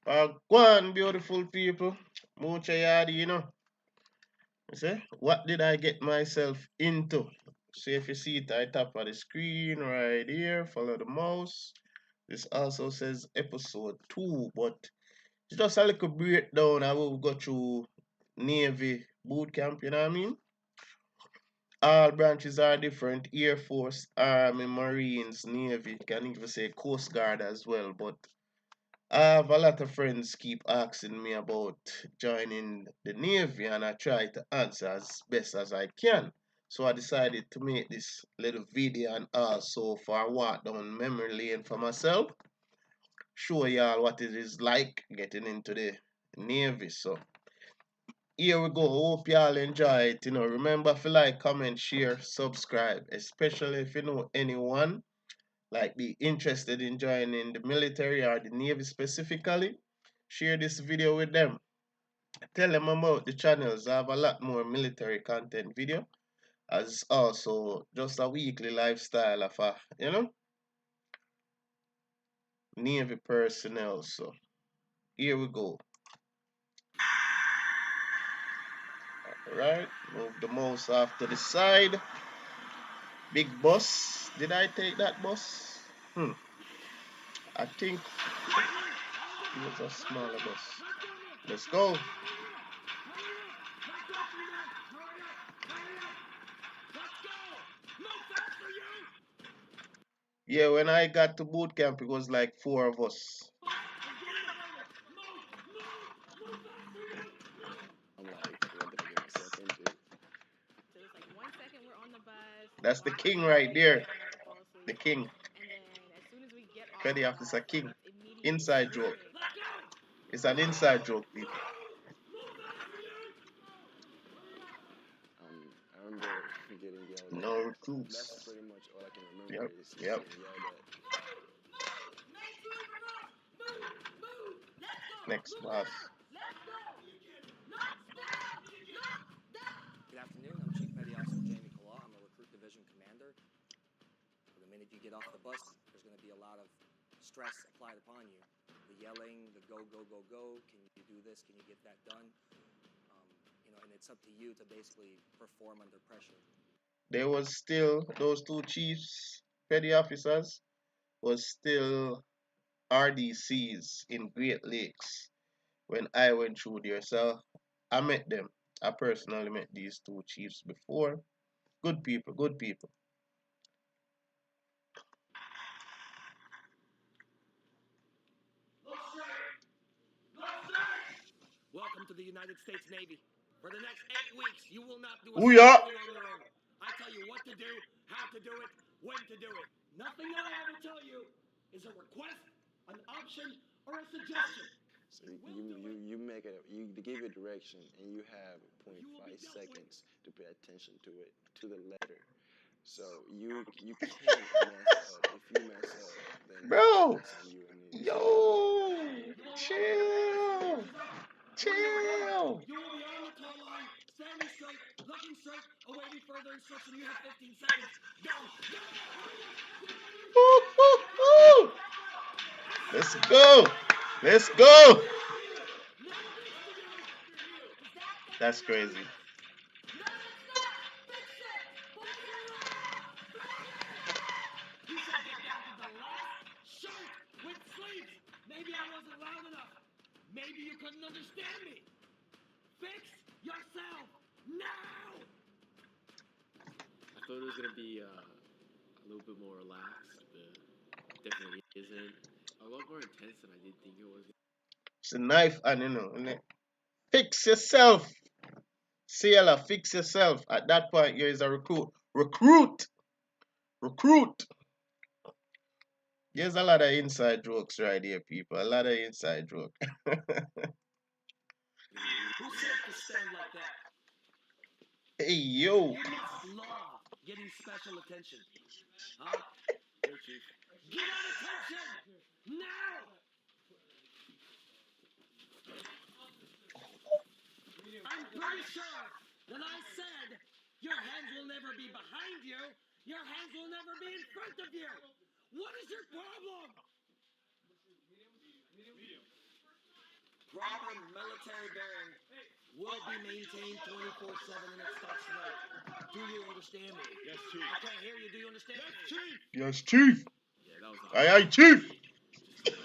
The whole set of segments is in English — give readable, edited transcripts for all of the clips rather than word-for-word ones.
Go on, beautiful people. Mucha yadi, You see? What did I get myself into? So if you see it at the top of the screen right here, follow the mouse. This also says episode 2, but it's just a little breakdown. I will go through Navy boot camp, you know what I mean? All branches are different. Air Force, Army, Marines, Navy, can even say Coast Guard as well. But I have a lot of friends keep asking me about joining the Navy, and I try to answer as best as I can. So I decided to make this little video and also for a walk down memory lane for myself, show y'all what it is like getting into the Navy. So here we go. Hope y'all enjoy it. Remember if you like, comment, share, subscribe, especially if you know anyone like be interested in joining the military or the Navy specifically. Share this video with them. Tell them about the channels. I have a lot more military content video as also just a weekly lifestyle of a, Navy personnel. So here we go. Alright, move the mouse off to the side. Big bus. Did I take that bus? I think it was a smaller bus. Let's go. Yeah, when I got to boot camp, it was like 4 of us. I'm like, what did I get myself into? So it's like 1 second we're on the bus. That's the king right there. Fall asleep. The king. And then as soon as we get off Petty the bus, officer king. it's immediate Inside joke. screaming. It's an inside joke, people. I remember getting yelled No at. recruits. That's pretty much all I can remember is Yep. getting yelled at. Next boss. Good afternoon. I'm Chief Petty Officer Jamie Kalaw. I'm a recruit division commander. The minute you get off the bus, there's going to be a lot of stress applied upon you. The yelling, the go, go, go, go. Can you do this? Can you get that done? And it's up to you to basically perform under pressure. There was still those 2 chiefs, petty officers, was still RDCs in Great Lakes when I went through there. So I met them. I personally met these 2 chiefs before. Good people, good people. Welcome to the United States Navy. For the next 8 weeks, you will not do a Ooh, single yeah. thing on your own. I tell you what to do, how to do it, when to do it. Nothing that I ever tell you is a request, an option, or a suggestion. So you make it. You give it direction, and you have 0.5 seconds to pay attention to it, to the letter. So you can't mess up. If you mess up, then Bro. that's on you. And Yo. Chill. Chill. You will be on the tail line, standing straight, looking straight, awaiting further instruction. You have 15 seconds. Go! Woo, woo, woo. Let's go. Let's go. That's crazy. He said get down to the last shirt with sleeves. Maybe I wasn't loud enough. Maybe you couldn't understand me. Fix yourself now! I thought it was gonna be a little bit more relaxed, but definitely isn't. A lot more intense than I did think it was. It's a knife and fix yourself. Sailor, fix yourself. At that point, you're a recruit. Recruit. There's a lot of inside jokes right here, people. A lot of inside jokes. Who said to stand like that? Hey, yo. You must love getting special attention. Huh? Here, Chief. Get on attention! Now! I'm pretty sure that I said your hands will never be behind you. Your hands will never be in front of you. What is your problem? Proper military bearing will be maintained 24/7 and it starts tonight. Do you understand me? Yes, Chief. I can't hear you. Do you understand me? Chief. Yes, Chief. Yeah, that was a Aye, hard aye, Chief. Just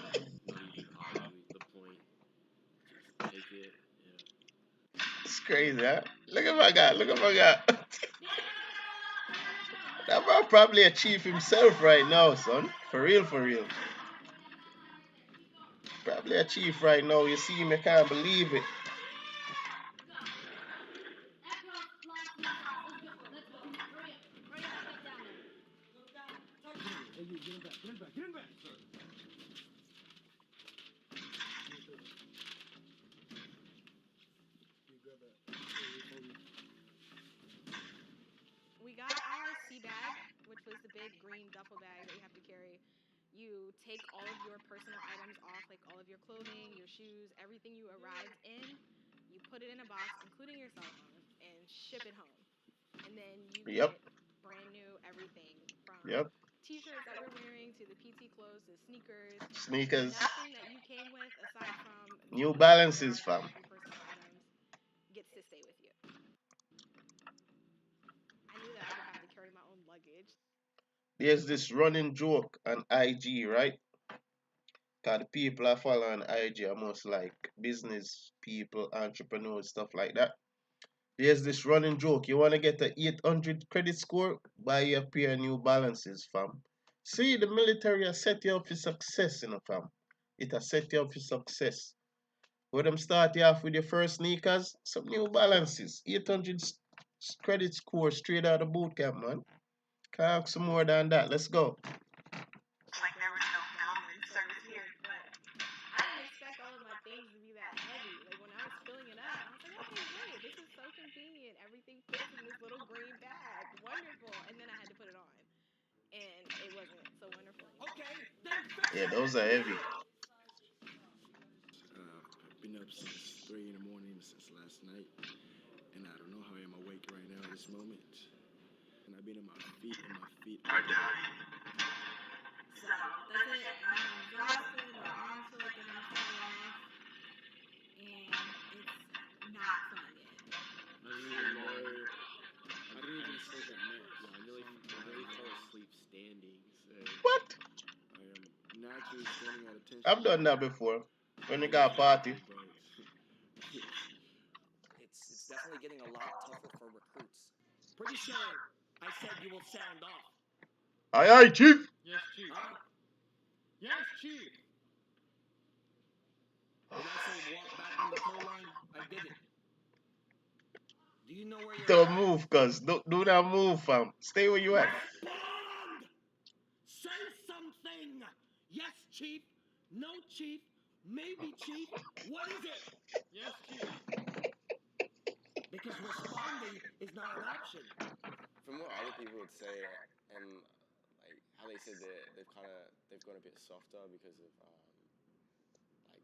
not even arguing the point. Just take it. Yeah. It's crazy, huh? Look at my guy. Look at my guy. That man probably a chief himself right now, son. For real, for real. Probably a chief right now. You see him, you can't believe it. Hey, you get him back. Get him back. Get him back, sir. We got our sea bag, which was the big green duffel bag that you have to carry. You take all of your personal items off, like all of your clothing, your shoes, everything you arrived in. You put it in a box, including your cell phone, and ship it home. And then you Yep, get brand new everything from yep. t-shirts that we're wearing to the PT clothes to sneakers. Sneakers. Nothing that you came with aside from New maybe your Balances, wallet fam. and a few personal items gets to stay with you. I knew that I would have to carry my own luggage. There's this running joke on IG, right? Because the people I follow on IG are most like business people, entrepreneurs, stuff like that. There's this running joke. You want to get a 800 credit score? Buy a pair of New Balances, fam. See, the military has set you up for success, fam. It has set you up for success. When them start you off with your first sneakers, some New Balances. 800 credit score straight out of boot camp, man. Can't ask some more than that. Let's go. Like there was no government service here, but I didn't expect all of my things to be that heavy. Like when I was filling it up, I was like, okay, great, this is so convenient. Everything fits in this little green bag. Wonderful. And then I had to put it on. And it wasn't so wonderful anymore. Okay, then fix Yeah, it those are heavy. now! I've been up since 3 in the morning since last night, and I don't know how I am awake right now at this moment. And I've been on my feet all day. So that's it. I'm exhausted. My arms feel like they're gonna fall off. And it's not fun yet. I didn't even sleep at night. Yeah, I nearly fell asleep standing. So What? I am naturally standing at attention. I've done that before. When you got a party. It's definitely getting a lot tougher for recruits. Pretty sure I said you will sound off. Aye, aye, Chief. Yes, Chief. Huh? Yes, Chief. Did I say walk back from the tow line? I didn't. Do you know where you're Don't at? move, cuz. Don't do not move, fam. Stay where you at. Respond! Say something! Yes, Chief. No, Chief. Maybe, Chief. What is it? Yes, Chief. Because responding is not an option. From what other people would say, and like how they said that they've gone a bit softer because of like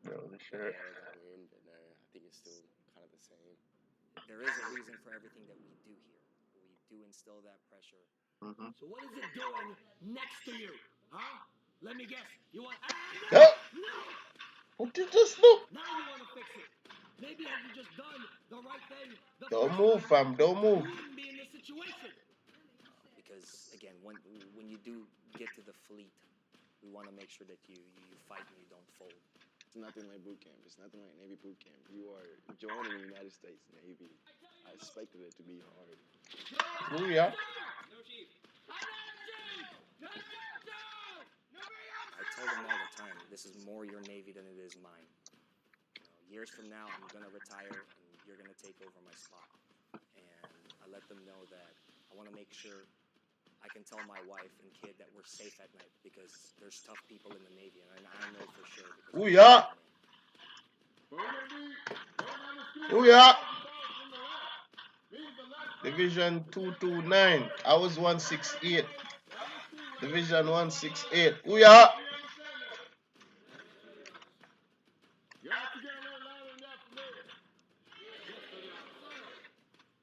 No, the sure. era that we're in, but no, I think it's still kind of the same. There is a reason for everything that we do here. We do instill that pressure. Mm-hmm. So what is it doing next to you? Huh? Let me guess. You want... Huh? No! What did you just do? Now you want to fix it. Maybe had you just done the right thing the Don't first move, time, fam. Don't move. you wouldn't be in this situation. Because again, when you do get to the fleet, we want to make sure that you fight and you don't fold. It's nothing like boot camp. It's nothing like Navy boot camp. You are joining the United States Navy. I expected it to be hard. Oh, yeah. I tell them all the time, this is more your Navy than it is mine. Years from now, I'm going to retire and you're going to take over my spot. And I let them know that I want to make sure I can tell my wife and kid that we're safe at night because there's tough people in the Navy, and I know for sure. Oh, yeah. Oh, yeah. Division 229. I was 168. Division 168. Oh, yeah. You have to get a little louder than that for me.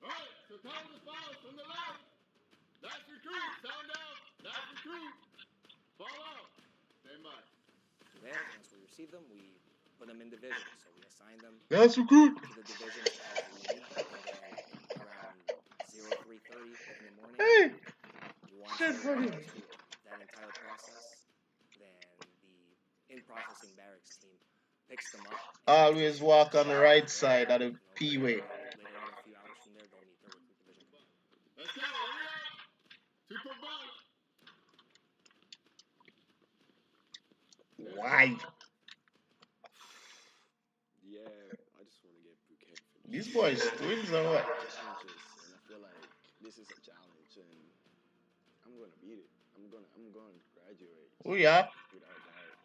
All right, so tell the files from the left. That's recruit. Sound out. That's recruit. Fall out. Stand by. There, once we receive them, we put them in divisions. So we assign them That's good. to the divisions as lead, and then around 03:30 in the morning, Hey, once shit, they're buddy. gone through that entire process, then the in-processing barracks team picks them up and Always walk on the sends them right to their side of level. the P And way. then later on, a few hours from there, they'll meet their recruit division commander. Let's go. Hurry up. 2 per bunk. Why? Yeah, I just want to get boot camp These finished. boys twins or what? Challenges, and I feel like this is a challenge, and I'm gonna beat it. I'm going to graduate Oh yeah. without doubt.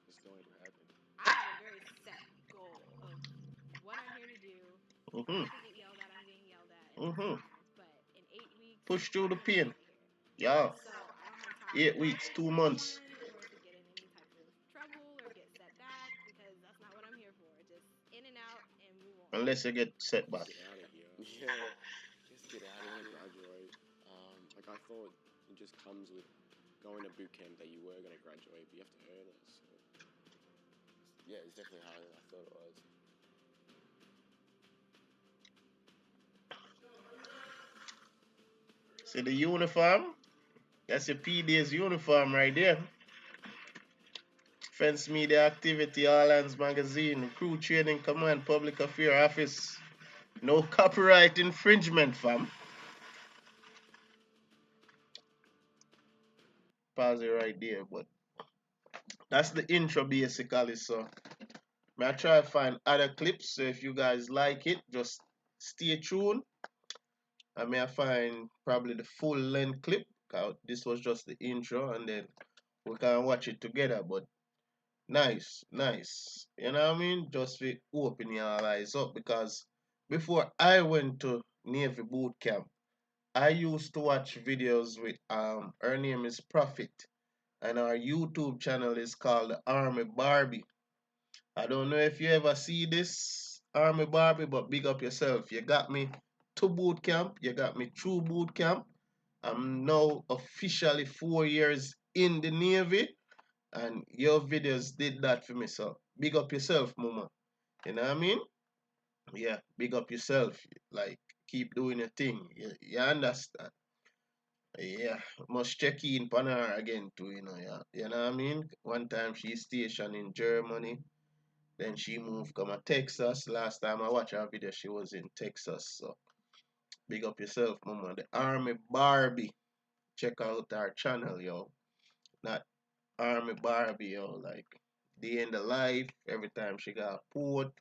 It's going to happen. I have a very set goal of what I'm here to do. If I Mhm. have to get yelled at, I'm getting yelled at, and that's Mhm. fine. But in 8 weeks, Push through I'm the gonna be pain. out of here. Yeah. So I don't have time to 8 weeks, drag 2 months. anyone or to get in any type of trouble or get set back because that's not what I'm here for. Just in and out and move on. Unless you get set back. Get out of here. Yeah, just get out. I want to graduate. Like I thought, it just comes with going to boot camp that you were gonna graduate, but you have to earn it. So yeah, it's definitely harder than I thought it was. See the uniform? That's your PD's uniform right there. Fence Media Activity, All Hands Magazine, Crew Training Command, Public Affairs Office. No copyright infringement, fam. Pause it right there, but that's the intro basically. So I try to find other clips. So if you guys like it, just stay tuned. I may find probably the full length clip. 'Cause this was just the intro, and then we can watch it together. But nice, nice. You know what I mean? Just to open your eyes up because before I went to Navy boot camp, I used to watch videos with her name is Prophet, and our YouTube channel is called the Army Barbie. I don't know if you ever see this Army Barbie, but big up yourself. You got me to boot camp, you got me through boot camp. I'm now officially 4 years in the Navy, and your videos did that for me. So big up yourself, mama. You know what I mean? Yeah, big up yourself. Like keep doing your thing. You understand? Yeah, must check in on her again too. Yeah, you know what I mean. One time she stationed in Germany, then she moved come to Texas. Last time I watched her video, she was in Texas. So big up yourself, mama. The Army Barbie. Check out our channel, yo. Not Army Barbie, yo. Like day in the life. Every time she got port,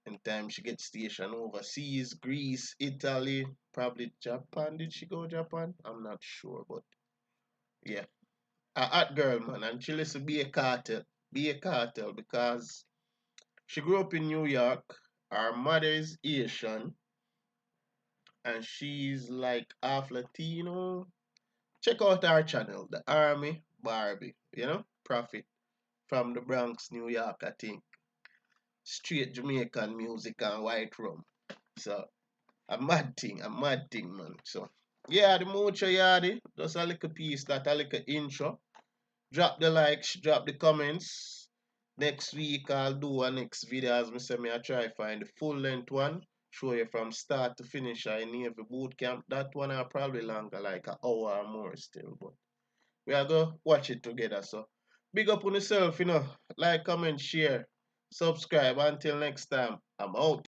and time she gets stationed overseas, Greece, Italy, probably Japan. Did she go Japan? I'm not sure, but yeah. A hot girl, man, and she listen be a cartel. Be a cartel because she grew up in New York. Her mother is Asian, and she's like half Latino. Check out our channel, the Army Barbie. Profit from the Bronx, New York, I think. Straight Jamaican music and white rum. So a mad thing, man. So yeah, the Mocha Yardi, just a little piece, that a little intro. Drop the likes, drop the comments. Next week I'll do a next video as me say me I try find the full length one. Show you from start to finish I Navy boot camp. That one are probably longer, like an hour or more still, but we are going to watch it together. So big up on yourself, Like, comment, share, subscribe. Until next time, I'm out.